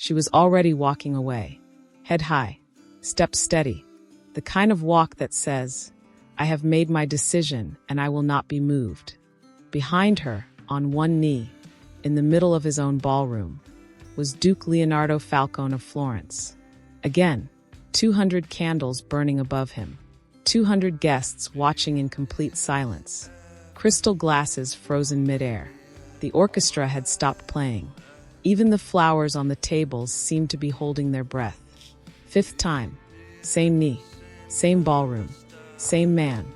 She was already walking away. Head high, step steady, the kind of walk that says, "I have made my decision and I will not be moved." Behind her, on one knee, in the middle of his own ballroom, was Duke Leonardo Falcone of Florence. Again, 200 candles burning above him, 200 guests watching in complete silence, crystal glasses frozen midair. The orchestra had stopped playing. Even the flowers on the tables seemed to be holding their breath. Fifth time, same knee, same ballroom, same man,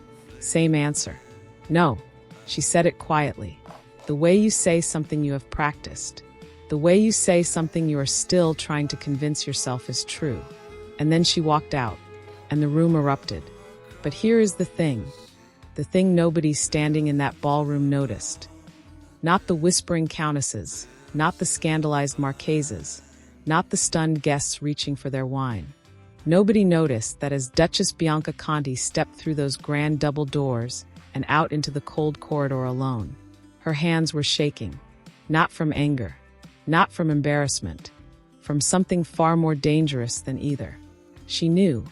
same answer. "No," she said it quietly. "The way you say something you have practiced. The way you say something you are still trying to convince yourself is true." And then she walked out, and the room erupted. But here is the thing nobody standing in that ballroom noticed. Not the whispering countesses, not the scandalized marquises, not the stunned guests reaching for their wine. Nobody noticed that as Duchess Bianca Conti stepped through those grand double doors and out into the cold corridor alone, her hands were shaking, not from anger, not from embarrassment, from something far more dangerous than either. She knew,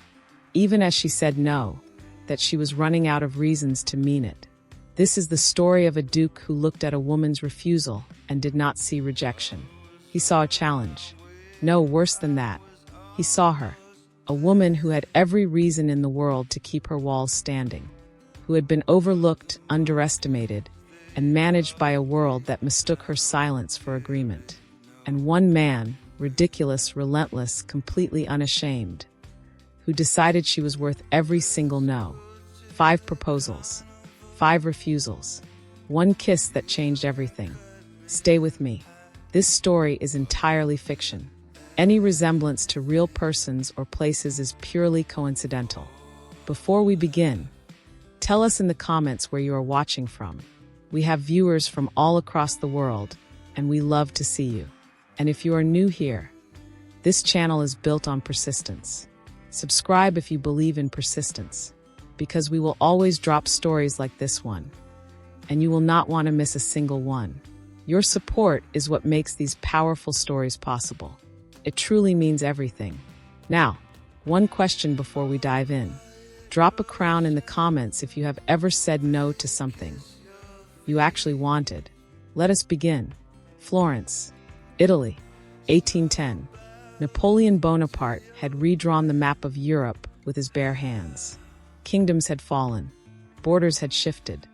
even as she said no, that she was running out of reasons to mean it. This is the story of a duke who looked at a woman's refusal and did not see rejection. He saw a challenge. No, worse than that. He saw her, a woman who had every reason in the world to keep her walls standing, who had been overlooked, underestimated, and managed by a world that mistook her silence for agreement. And one man, ridiculous, relentless, completely unashamed, who decided she was worth every single no. 5 proposals, 5 refusals, 1 kiss that changed everything. Stay with me. This story is entirely fiction. Any resemblance to real persons or places is purely coincidental. Before we begin, tell us in the comments where you are watching from. We have viewers from all across the world, and we love to see you. And if you are new here, this channel is built on persistence. Subscribe if you believe in persistence, because we will always drop stories like this one, and you will not want to miss a single one. Your support is what makes these powerful stories possible. It truly means everything. Now, one question before we dive in. Drop a crown in the comments if you have ever said no to something you actually wanted. Let us begin. Florence, Italy, 1810. Napoleon Bonaparte had redrawn the map of Europe with his bare hands. Kingdoms had fallen. Borders had shifted.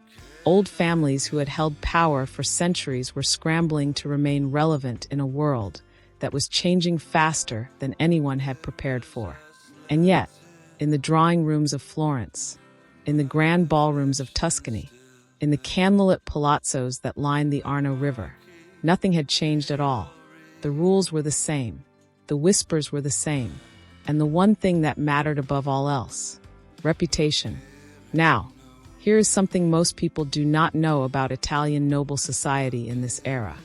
Old families who had held power for centuries were scrambling to remain relevant in a world that was changing faster than anyone had prepared for. And yet, in the drawing rooms of Florence, in the grand ballrooms of Tuscany, in the candlelit palazzos that lined the Arno River, nothing had changed at all. The rules were the same, the whispers were the same, and the one thing that mattered above all else: reputation. Now, here is something most people do not know about Italian noble society in this era.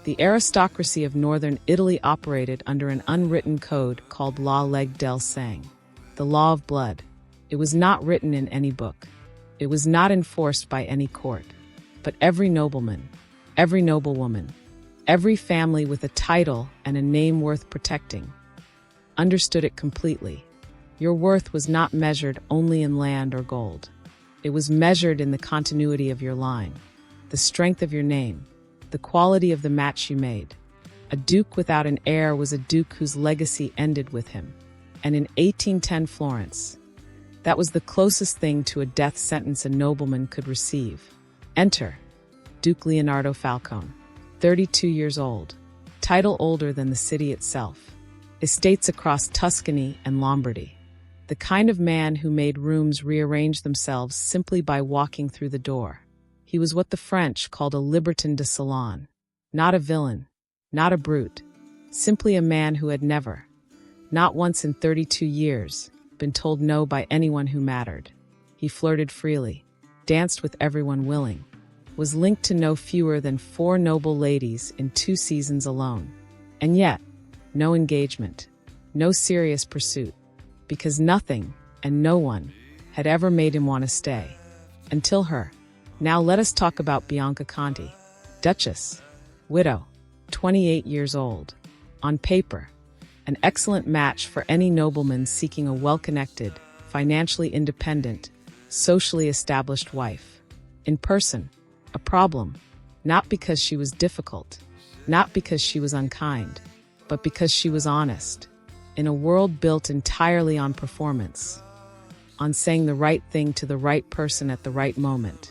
The aristocracy of northern Italy operated under an unwritten code called La Legge del Sang, the law of blood. It was not written in any book. It was not enforced by any court. But every nobleman, every noblewoman, every family with a title and a name worth protecting, understood it completely. Your worth was not measured only in land or gold. It was measured in the continuity of your line, the strength of your name, the quality of the match you made. A duke without an heir was a duke whose legacy ended with him. And in 1810 Florence, that was the closest thing to a death sentence a nobleman could receive. Enter Duke Leonardo Falcone, 32 years old, title older than the city itself, estates across Tuscany and Lombardy. The kind of man who made rooms rearrange themselves simply by walking through the door. He was what the French called a libertin de salon. Not a villain, not a brute, simply a man who had never, not once in 32 years, been told no by anyone who mattered. He flirted freely, danced with everyone willing, was linked to no fewer than 4 noble ladies in 2 seasons alone. And yet, no engagement, no serious pursuit, because nothing and no one had ever made him want to stay. Until her. Now let us talk about Bianca Conti, Duchess, widow, 28 years old. On paper, an excellent match for any nobleman seeking a well-connected, financially independent, socially established wife. In person, a problem, not because she was difficult, not because she was unkind, but because she was honest. In a world built entirely on performance, on saying the right thing to the right person at the right moment,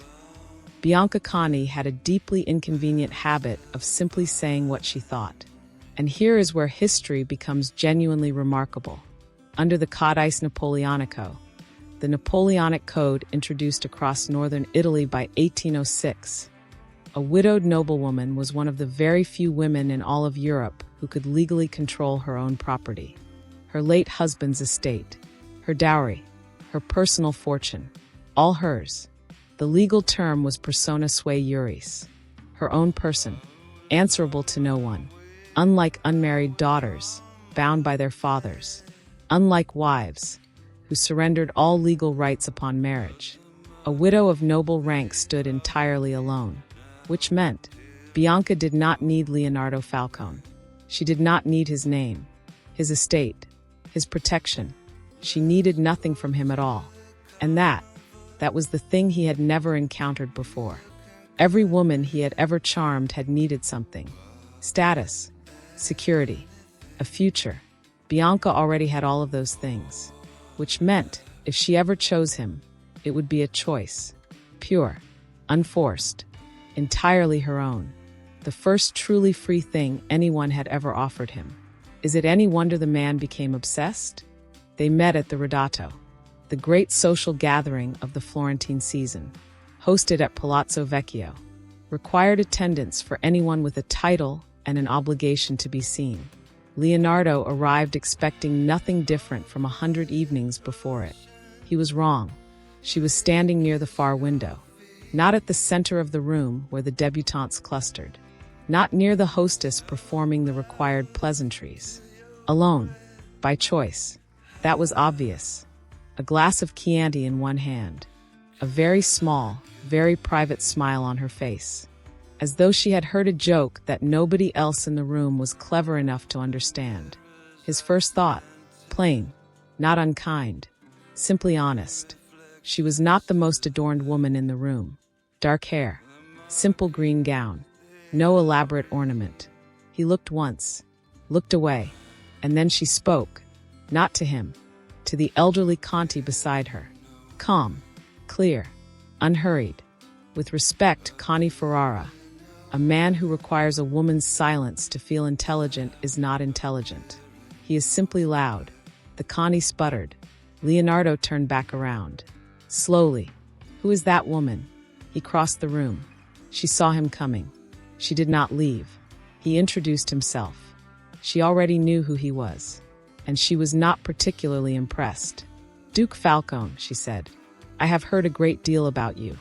Bianca Conti had a deeply inconvenient habit of simply saying what she thought. And here is where history becomes genuinely remarkable. Under the Codice Napoleonico, the Napoleonic Code introduced across northern Italy by 1806, a widowed noblewoman was one of the very few women in all of Europe who could legally control her own property. Her late husband's estate, her dowry, her personal fortune, all hers. The legal term was persona sui juris, her own person, answerable to no one. Unlike unmarried daughters, bound by their fathers. Unlike wives, who surrendered all legal rights upon marriage. A widow of noble rank stood entirely alone, which meant Bianca did not need Leonardo Falcone. She did not need his name, his estate, his protection. She needed nothing from him at all. And that was the thing he had never encountered before. Every woman he had ever charmed had needed something. Status, security, a future. Bianca already had all of those things, which meant if she ever chose him, it would be a choice, pure, unforced, entirely her own, the first truly free thing anyone had ever offered him. Is it any wonder the man became obsessed? They met at the Ridotto, the great social gathering of the Florentine season, hosted at Palazzo Vecchio, required attendance for anyone with a title and an obligation to be seen. Leonardo arrived expecting nothing different from 100 evenings before it. He was wrong. She was standing near the far window, not at the center of the room where the debutantes clustered, not near the hostess performing the required pleasantries. Alone, by choice. That was obvious. A glass of Chianti in one hand, a very small, very private smile on her face, as though she had heard a joke that nobody else in the room was clever enough to understand. His first thought, plain, not unkind, simply honest. She was not the most adorned woman in the room. Dark hair, simple green gown, no elaborate ornament. He looked once, looked away, and then she spoke, not to him, to the elderly Conti beside her. Calm, clear, unhurried. With respect, Conti Ferrara. A man who requires a woman's silence to feel intelligent is not intelligent. He is simply loud. The Conti sputtered. Leonardo turned back around. Slowly. Who is that woman? He crossed the room. She saw him coming. She did not leave. He introduced himself. She already knew who he was, and she was not particularly impressed. Duke Falcone, she said. I have heard a great deal about you.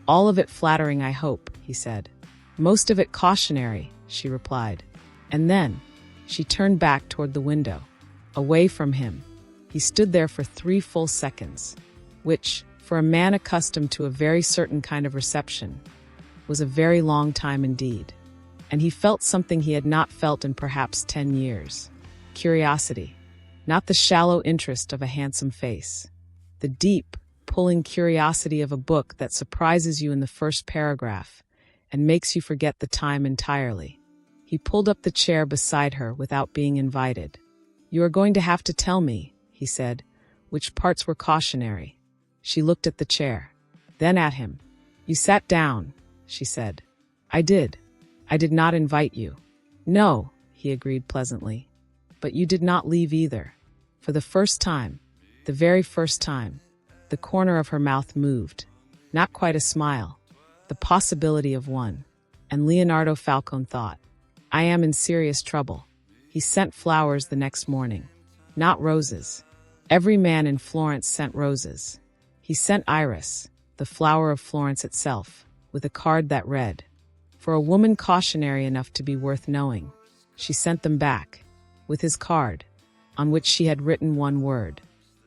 All of it flattering, I hope, he said. Most of it cautionary, she replied. And then, she turned back toward the window, away from him. He stood there for 3 full seconds, which, for a man accustomed to a very certain kind of reception, was a very long time indeed. And he felt something he had not felt in perhaps 10 years. Curiosity, not the shallow interest of a handsome face. The deep, pulling curiosity of a book that surprises you in the first paragraph and makes you forget the time entirely. He pulled up the chair beside her without being invited. You are going to have to tell me, he said, which parts were cautionary. She looked at the chair, then at him. You sat down, she said. I did. I did not invite you. No, he agreed pleasantly. But you did not leave either. For the first time, the very first time, the corner of her mouth moved. Not quite a smile. The possibility of one. And Leonardo Falcone thought, I am in serious trouble. He sent flowers the next morning. Not roses. Every man in Florence sent roses. He sent iris, the flower of Florence itself, with a card that read, for a woman cautionary enough to be worth knowing. She sent them back, with his card, on which she had written one word.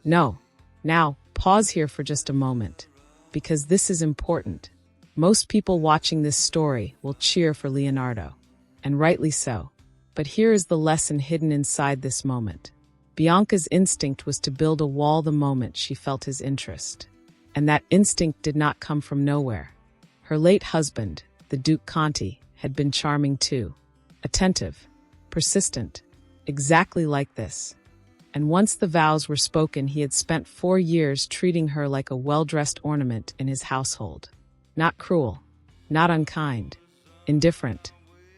No. Now, pause here for just a moment, because this is important. Most people watching this story will cheer for Leonardo, and rightly so, But here is the lesson hidden inside this moment. Bianca's instinct was to build a wall the moment she felt his interest. And that instinct did not come from nowhere. Her late husband, the Duke Conti, had been charming too. Attentive, persistent, exactly like this. And once the vows were spoken, he had spent 4 years treating her like a well-dressed ornament in his household. Not cruel, not unkind, indifferent,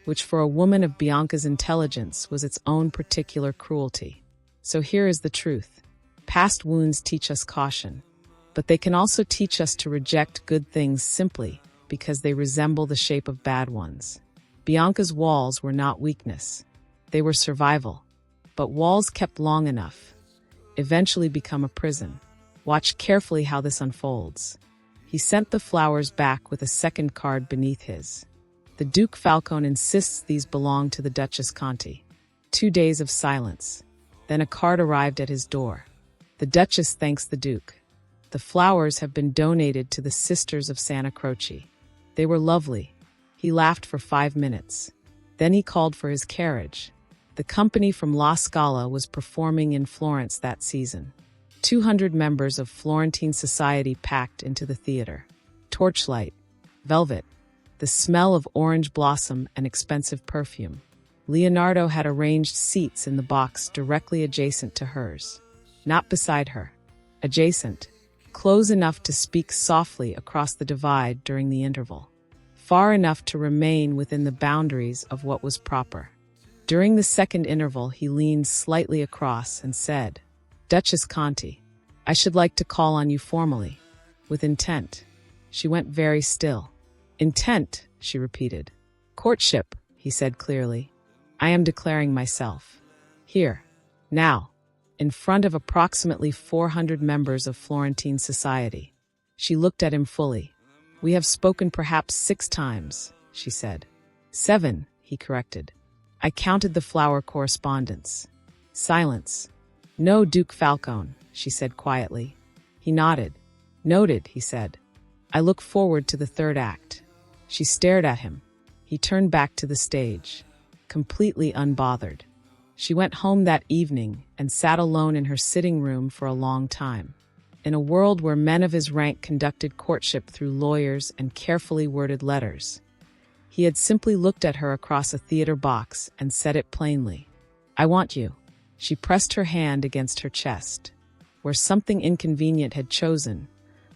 which for a woman of Bianca's intelligence was its own particular cruelty. So here is the truth. Past wounds teach us caution, but they can also teach us to reject good things simply because they resemble the shape of bad ones. Bianca's walls were not weakness. They were survival. But walls kept long enough eventually become a prison. Watch carefully how this unfolds. He sent the flowers back with a second card beneath his. The Duke Falcone insists these belong to the Duchess Conti. 2 days of silence. Then a card arrived at his door. The Duchess thanks the Duke. The flowers have been donated to the Sisters of Santa Croce. They were lovely. He laughed for 5 minutes. Then he called for his carriage. The company from La Scala was performing in Florence that season. 200 members of Florentine society packed into the theater. Torchlight, velvet, the smell of orange blossom and expensive perfume. Leonardo had arranged seats in the box directly adjacent to hers. Not beside her. Adjacent. Close enough to speak softly across the divide during the interval. Far enough to remain within the boundaries of what was proper. During the second interval, he leaned slightly across and said, "Duchess Conti, I should like to call on you formally, with intent." She went very still. "Intent," she repeated. "Courtship," he said clearly. "I am declaring myself. Here, now, in front of approximately 400 members of Florentine society." She looked at him fully. "We have spoken perhaps 6 times," she said. 7, he corrected. "I counted the flower correspondence." Silence. "No, Duke Falcone," she said quietly. He nodded. "Noted," he said. "I look forward to the 3rd act." She stared at him. He turned back to the stage, completely unbothered. She went home that evening and sat alone in her sitting room for a long time. In a world where men of his rank conducted courtship through lawyers and carefully worded letters, he had simply looked at her across a theater box and said it plainly. "I want you." She pressed her hand against her chest, where something inconvenient had chosen,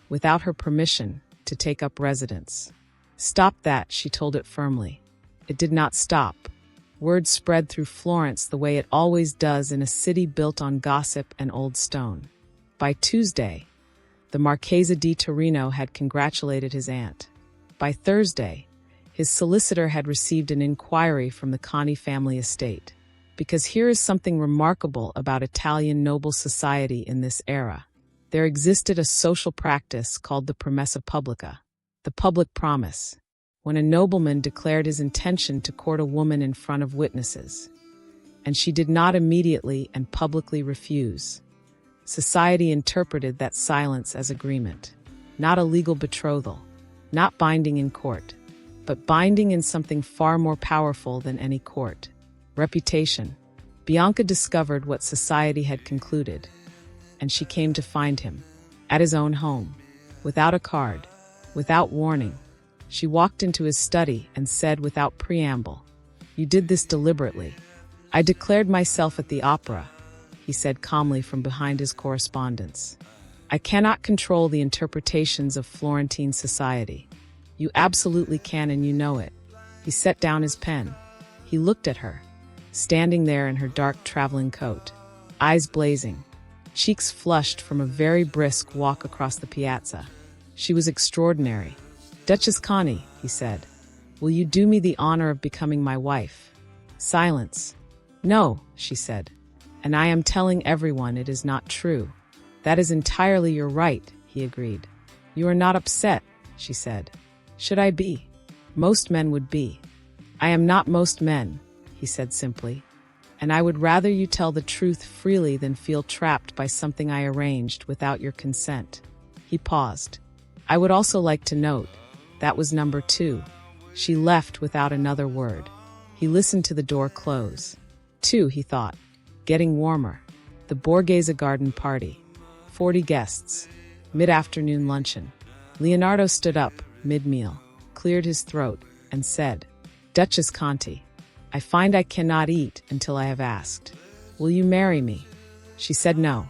without her permission, to take up residence. "Stop that," she told it firmly. It did not stop. Word spread through Florence the way it always does in a city built on gossip and old stone. By Tuesday, the Marchesa di Torino had congratulated his aunt. By Thursday, his solicitor had received an inquiry from the Conti family estate. Because here is something remarkable about Italian noble society in this era. There existed a social practice called the promessa publica, the public promise, when a nobleman declared his intention to court a woman in front of witnesses. And she did not immediately and publicly refuse. Society interpreted that silence as agreement, not a legal betrothal, not binding in court, but binding in something far more powerful than any court. Reputation. Bianca discovered what society had concluded, and she came to find him, at his own home, without a card, without warning. She walked into his study and said without preamble, "You did this deliberately." "I declared myself at the opera," he said calmly from behind his correspondence. "I cannot control the interpretations of Florentine society. You absolutely can, and you know it." He set down his pen. He looked at her, standing there in her dark traveling coat, eyes blazing, cheeks flushed from a very brisk walk across the piazza. She was extraordinary. "Duchess Conti," he said, "will you do me the honor of becoming my wife?" Silence. "No," she said, "and I am telling everyone it is not true." "That is entirely your right," he agreed. "You are not upset," she said. "Should I be? Most men would be." "I am not most men," he said simply, "and I would rather you tell the truth freely than feel trapped by something I arranged without your consent." He paused. "I would also like to note, that was number 2. She left without another word. He listened to the door close. 2, he thought. Getting warmer. The Borghese garden party. 40 guests. Mid-afternoon luncheon. Leonardo stood up, mid-meal, cleared his throat, and said, "Duchess Conti, I find I cannot eat until I have asked. Will you marry me?" She said no.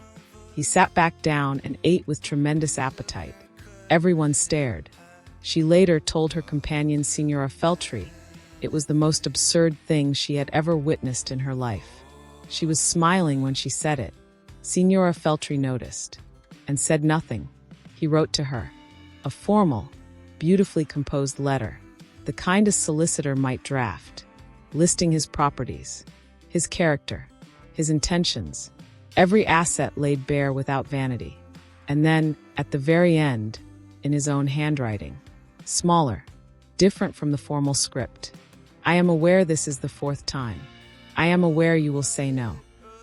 He sat back down and ate with tremendous appetite. Everyone stared. She later told her companion Signora Feltri it was the most absurd thing she had ever witnessed in her life. She was smiling when she said it. Signora Feltri noticed and said nothing. He wrote to her. A formal, beautifully composed letter, the kind a solicitor might draft, listing his properties, his character, his intentions, every asset laid bare without vanity. And then, at the very end, in his own handwriting, smaller, different from the formal script. I am aware this is the 4th time. I am aware you will say no.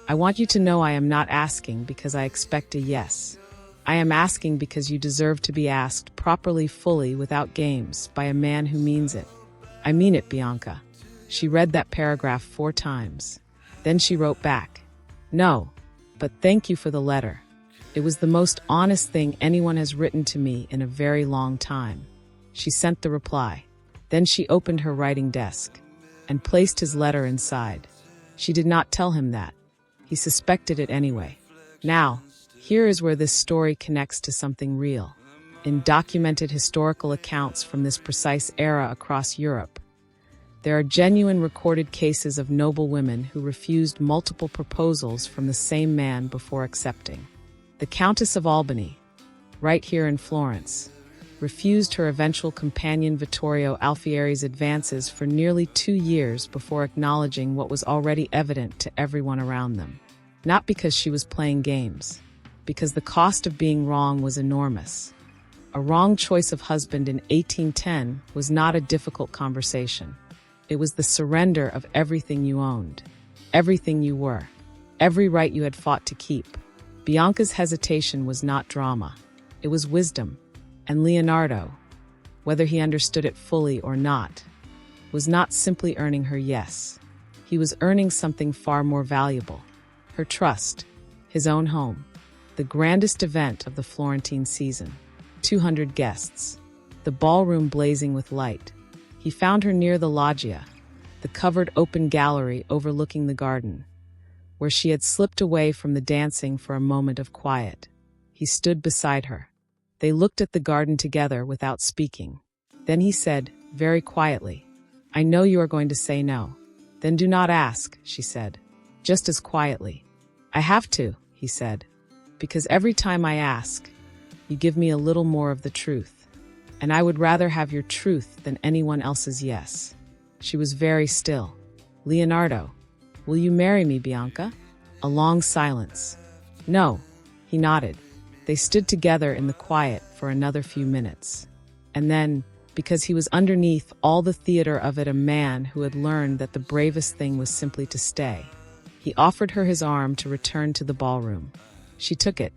I want you to know I am not asking because I expect a yes. I am asking because you deserve to be asked properly, fully, without games, by a man who means it. I mean it, Bianca. She read that paragraph 4 times. Then she wrote back. No, but thank you for the letter. It was the most honest thing anyone has written to me in a very long time. She sent the reply. Then she opened her writing desk and placed his letter inside. She did not tell him that. He suspected it anyway. Now, here is where this story connects to something real. In documented historical accounts from this precise era across Europe, there are genuine recorded cases of noble women who refused multiple proposals from the same man before accepting. The Countess of Albany, right here in Florence, refused her eventual companion Vittorio Alfieri's advances for nearly 2 years before acknowledging what was already evident to everyone around them. Not because she was playing games, because the cost of being wrong was enormous. A wrong choice of husband in 1810 was not a difficult conversation. It was the surrender of everything you owned, everything you were, every right you had fought to keep. Bianca's hesitation was not drama. It was wisdom. And Leonardo, whether he understood it fully or not, was not simply earning her yes. He was earning something far more valuable. Her trust, his own home, the grandest event of the Florentine season. 200 guests, the ballroom blazing with light. He found her near the loggia, the covered open gallery overlooking the garden, where she had slipped away from the dancing for a moment of quiet. He stood beside her. They looked at the garden together without speaking. Then he said, very quietly, "I know you are going to say no." "Then do not ask," she said, just as quietly. "I have to," he said, "because every time I ask, you give me a little more of the truth. And I would rather have your truth than anyone else's yes." She was very still. "Leonardo, will you marry me, Bianca?" A long silence. "No," he nodded. They stood together in the quiet for another few minutes. And then, because he was underneath all the theater of it, a man who had learned that the bravest thing was simply to stay, he offered her his arm to return to the ballroom. She took it,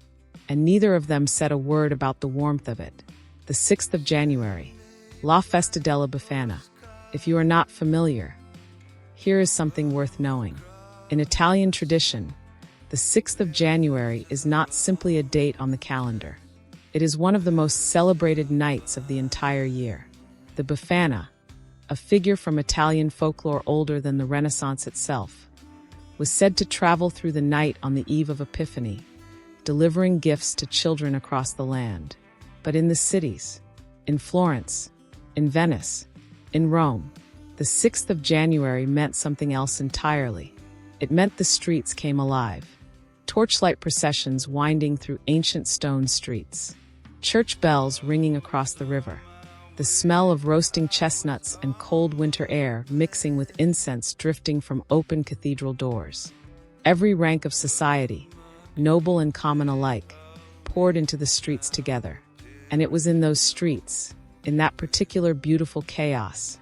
and neither of them said a word about the warmth of it. The 6th of January, La Festa della Befana. If you are not familiar, here is something worth knowing. In Italian tradition, the 6th of January is not simply a date on the calendar. It is one of the most celebrated nights of the entire year. The Befana, a figure from Italian folklore older than the Renaissance itself, was said to travel through the night on the eve of Epiphany, delivering gifts to children across the land. But in the cities, in Florence, in Venice, in Rome, the 6th of January meant something else entirely. It meant the streets came alive. Torchlight processions winding through ancient stone streets. Church bells ringing across the river. The smell of roasting chestnuts and cold winter air mixing with incense drifting from open cathedral doors. Every rank of society, noble and common alike, poured into the streets together. And it was in those streets, in that particular beautiful chaos,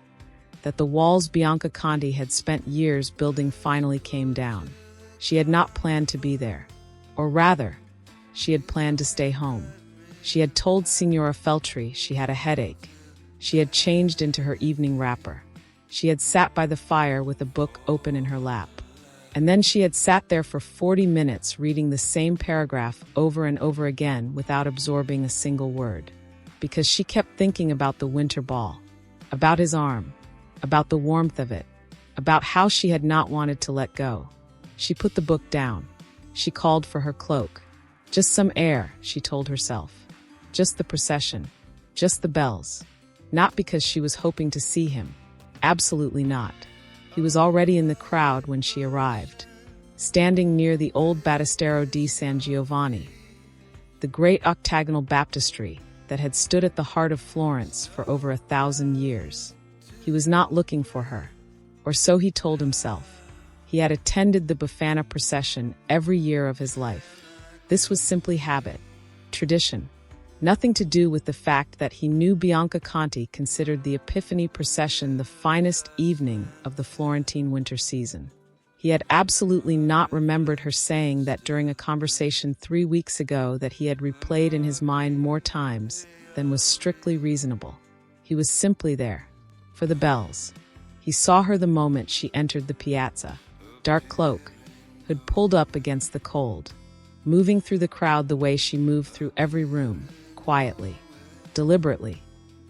that the walls Bianca Conti had spent years building finally came down. She had not planned to be there. Or rather, she had planned to stay home. She had told Signora Feltri she had a headache. She had changed into her evening wrapper. She had sat by the fire with a book open in her lap. And then she had sat there for 40 minutes reading the same paragraph over and over again without absorbing a single word. Because she kept thinking about the winter ball, about his arm, about the warmth of it, about how she had not wanted to let go. She put the book down. She called for her cloak. Just some air, she told herself. Just the procession. Just the bells. Not because she was hoping to see him. Absolutely not. He was already in the crowd when she arrived, standing near the old Baptistery di San Giovanni, the great octagonal baptistry that had stood at the heart of Florence for over 1,000 years. He was not looking for her, or so he told himself. He had attended the Befana procession every year of his life. This was simply habit, tradition, nothing to do with the fact that he knew Bianca Conti considered the Epiphany procession the finest evening of the Florentine winter season. He had absolutely not remembered her saying that during a conversation 3 weeks ago that he had replayed in his mind more times than was strictly reasonable. He was simply there, for the bells. He saw her the moment she entered the piazza, dark cloak, hood pulled up against the cold, moving through the crowd the way she moved through every room, quietly, deliberately,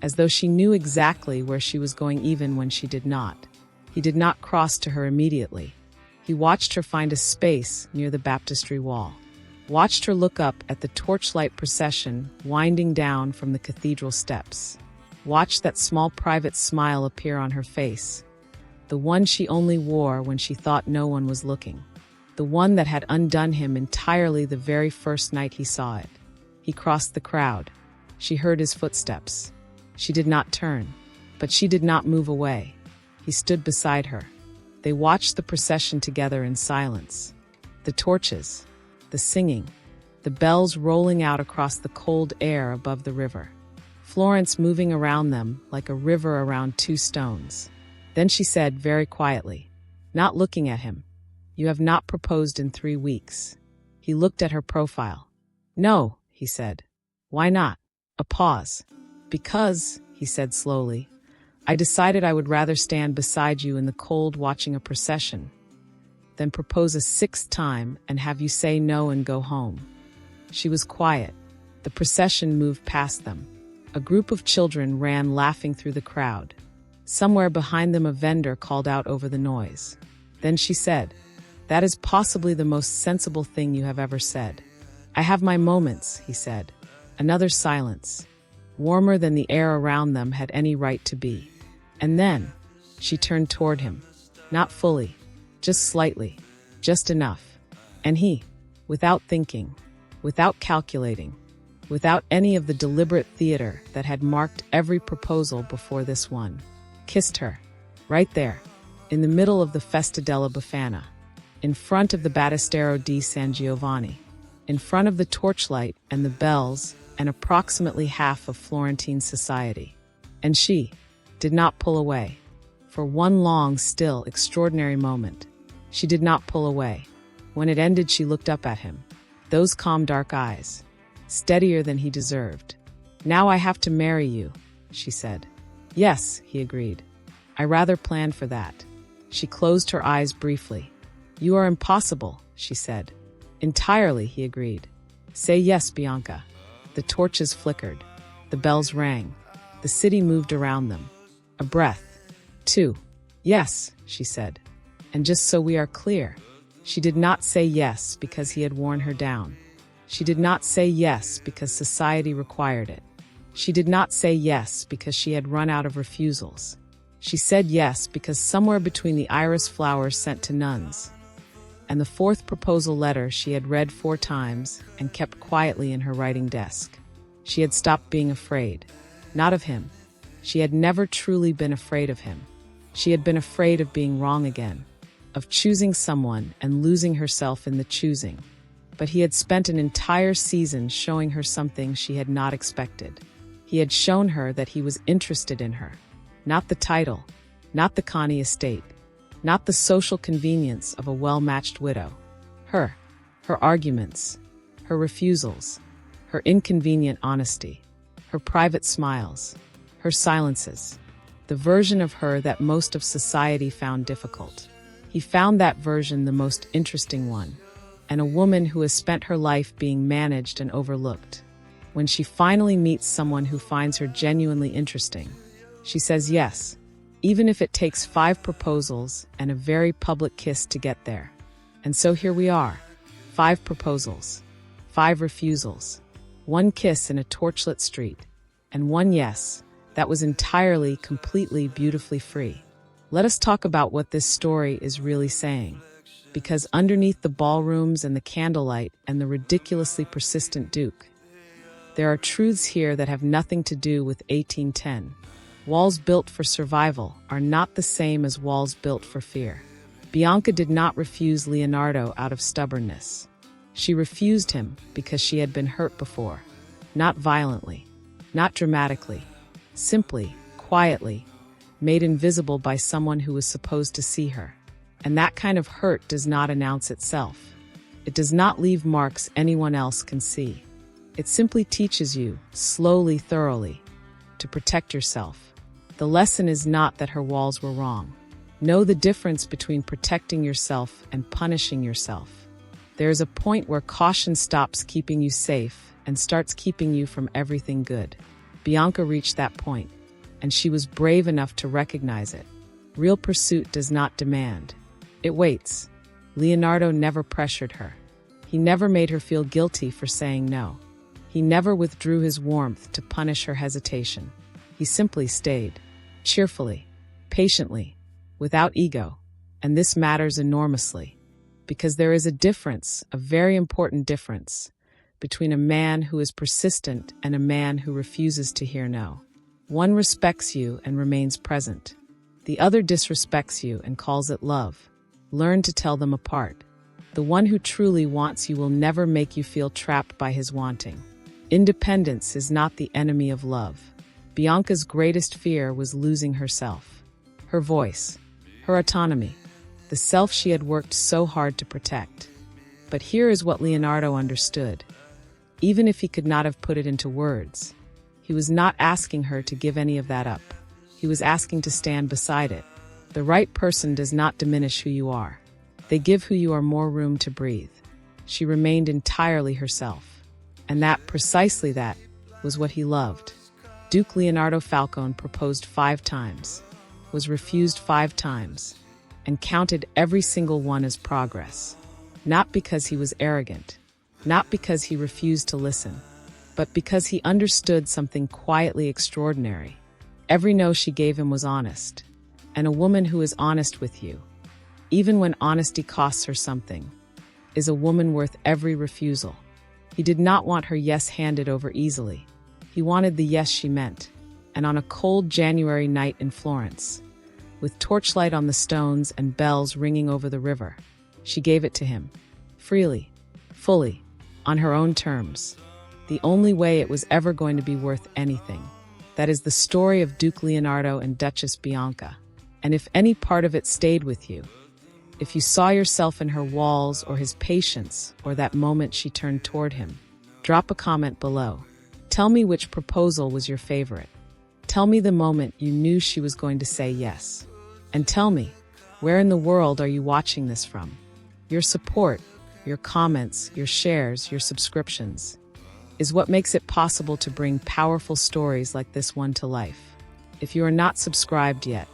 as though she knew exactly where she was going even when she did not. He did not cross to her immediately. He watched her find a space near the baptistry wall, watched her look up at the torchlight procession winding down from the cathedral steps, watched that small private smile appear on her face, the one she only wore when she thought no one was looking, the one that had undone him entirely the very first night he saw it. He crossed the crowd. She heard his footsteps. She did not turn, but she did not move away. He stood beside her. They watched the procession together in silence. The torches, the singing, the bells rolling out across the cold air above the river. Florence moving around them like a river around two stones. Then she said very quietly, not looking at him, "You have not proposed in 3 weeks." He looked at her profile. "No," he said. "Why not?" A pause. "Because," he said slowly, "I decided I would rather stand beside you in the cold watching a procession than propose a 6th time and have you say no and go home." She was quiet. The procession moved past them. A group of children ran laughing through the crowd. Somewhere behind them a vendor called out over the noise. Then she said, "That is possibly the most sensible thing you have ever said." "I have my moments," he said. Another silence, warmer than the air around them had any right to be. And then, she turned toward him. Not fully, just slightly, just enough. And he, without thinking, without calculating, without any of the deliberate theater that had marked every proposal before this one, kissed her, right there, in the middle of the Festa della Befana, in front of the Baptistery di San Giovanni, in front of the torchlight and the bells and approximately half of Florentine society. And she did not pull away. For one long, still, extraordinary moment, she did not pull away. When it ended, she looked up at him. Those calm dark eyes, steadier than he deserved. "Now I have to marry you," she said. "Yes," he agreed. "I rather planned for that." She closed her eyes briefly. "You are impossible," she said. "Entirely," he agreed. "Say yes, Bianca." The torches flickered. The bells rang. The city moved around them. A breath. 2. "Yes," she said. "And just so we are clear," she did not say yes because he had worn her down. She did not say yes because society required it. She did not say yes because she had run out of refusals. She said yes because somewhere between the iris flowers sent to nuns and the 4th proposal letter she had read 4 times and kept quietly in her writing desk, she had stopped being afraid. Not of him. She had never truly been afraid of him. She had been afraid of being wrong again, of choosing someone and losing herself in the choosing. But he had spent an entire season showing her something she had not expected. He had shown her that he was interested in her. Not the title, not the Conti estate, not the social convenience of a well-matched widow. Her arguments, her refusals, her inconvenient honesty, her private smiles, her silences, the version of her that most of society found difficult. He found that version the most interesting one, and a woman who has spent her life being managed and overlooked. When she finally meets someone who finds her genuinely interesting, she says yes, even if it takes 5 proposals and a very public kiss to get there. And so here we are, 5 proposals, 5 refusals, 1 kiss in a torchlit street, and 1 yes that was entirely, completely, beautifully free. Let us talk about what this story is really saying. Because underneath the ballrooms and the candlelight and the ridiculously persistent Duke, there are truths here that have nothing to do with 1810. Walls built for survival are not the same as walls built for fear. Bianca did not refuse Leonardo out of stubbornness. She refused him because she had been hurt before. Not violently, not dramatically, simply, quietly, made invisible by someone who was supposed to see her. And that kind of hurt does not announce itself. It does not leave marks anyone else can see. It simply teaches you, slowly, thoroughly, to protect yourself. The lesson is not that her walls were wrong. Know the difference between protecting yourself and punishing yourself. There is a point where caution stops keeping you safe and starts keeping you from everything good. Bianca reached that point, and she was brave enough to recognize it. Real pursuit does not demand. It waits. Leonardo never pressured her. He never made her feel guilty for saying no. He never withdrew his warmth to punish her hesitation. He simply stayed, cheerfully, patiently, without ego. And this matters enormously, because there is a difference, a very important difference, between a man who is persistent and a man who refuses to hear no. One respects you and remains present. The other disrespects you and calls it love. Learn to tell them apart. The one who truly wants you will never make you feel trapped by his wanting. Independence is not the enemy of love. Bianca's greatest fear was losing herself. Her voice, her autonomy, the self she had worked so hard to protect. But here is what Leonardo understood. Even if he could not have put it into words, he was not asking her to give any of that up. He was asking to stand beside it. The right person does not diminish who you are. They give who you are more room to breathe. She remained entirely herself. And precisely that, was what he loved. Duke Leonardo Falcone proposed 5 times, was refused 5 times, and counted every single one as progress. Not because he was arrogant, not because he refused to listen, but because he understood something quietly extraordinary. Every no she gave him was honest. And a woman who is honest with you, even when honesty costs her something, is a woman worth every refusal. He did not want her yes handed over easily. He wanted the yes she meant. And on a cold January night in Florence, with torchlight on the stones and bells ringing over the river, she gave it to him, freely, fully, on her own terms, the only way it was ever going to be worth anything. That is the story of Duke Leonardo and Duchess Bianca. And if any part of it stayed with you, if you saw yourself in her walls or his patience or that moment she turned toward him, drop a comment below. Tell me which proposal was your favorite. Tell me the moment you knew she was going to say yes. And tell me, where in the world are you watching this from? Your support, your comments, your shares, your subscriptions is what makes it possible to bring powerful stories like this one to life. If you are not subscribed yet,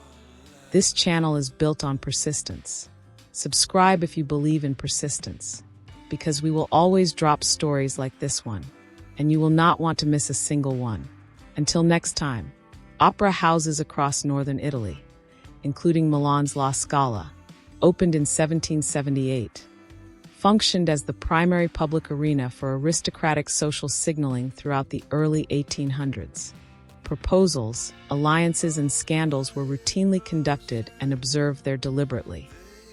this channel is built on persistence. Subscribe if you believe in persistence, because we will always drop stories like this one, and you will not want to miss a single one. Until next time, opera houses across northern Italy, including Milan's La Scala, opened in 1778, functioned as the primary public arena for aristocratic social signaling throughout the early 1800s. Proposals, alliances, and scandals were routinely conducted and observed there deliberately.